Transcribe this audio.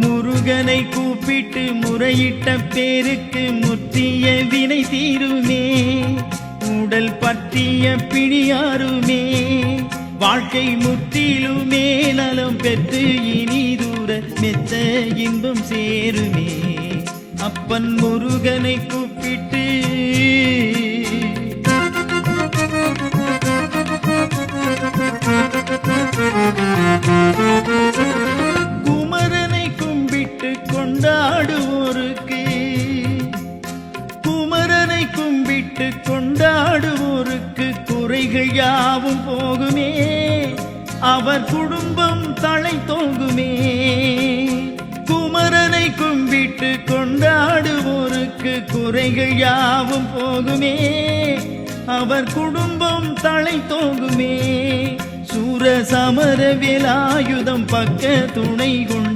முருகனை கூப்பிட்டு முறையிட்ட பேருக்கு முற்றிய வினை தீருமே, உடல் பற்றிய பிணியாருமே, வாழ்க்கை முற்றிலுமே நலம் பெற்று இனி தூர மெத்த இன்பம் சேருமே. அப்பன் முருகனை கூப்பிட்டு குமரனை கும்பிட்டு கொண்டாடுவோருக்கு, குமரனை கும்பிட்டு கொண்டாடுவோருக்கு குறைகள் யாவும் போகுமே, அவர் குடும்பம் தலை தோங்குமே. குமரனை கும்பிட்டு கொண்டாடுவோருக்கு குறைகள் யாவும் போகுமே, அவர் குடும்பம் தலை தோங்குமே. சூர சமர வேலாயுதம் பக்க துணை கொண்டு